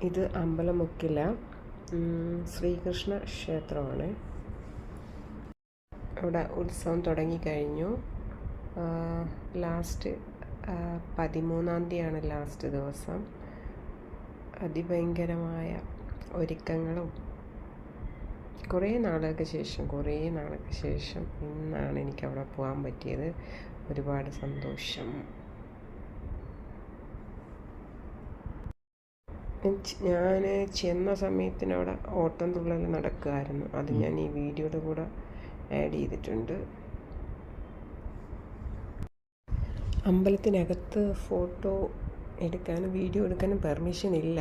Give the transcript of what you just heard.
ഇത് അമ്പലമുക്കില ശ്രീകൃഷ്ണ ക്ഷേത്രമാണ്. അവിടെ ഉത്സവം തുടങ്ങിക്കഴിഞ്ഞു. ലാസ്റ്റ് 13-ാം തീയതിയാണ് ലാസ്റ്റ് ദിവസം. അതിഭയങ്കരമായ ഒരുക്കങ്ങളും കുറേ നാളുകൾക്ക് ശേഷം ഇന്നാണ് എനിക്ക് അവിടെ പോകാൻ പറ്റിയത്. ഒരുപാട് സന്തോഷം. ഞാൻ ചെന്ന സമയത്തിന് അവിടെ ഓട്ടം തുള്ളൽ നടക്കുമായിരുന്നു. അത് ഞാൻ ഈ വീഡിയോയുടെ കൂടെ ആഡ് ചെയ്തിട്ടുണ്ട്. അമ്പലത്തിനകത്ത് ഫോട്ടോ എടുക്കാനും വീഡിയോ എടുക്കാനും പെർമിഷൻ ഇല്ല.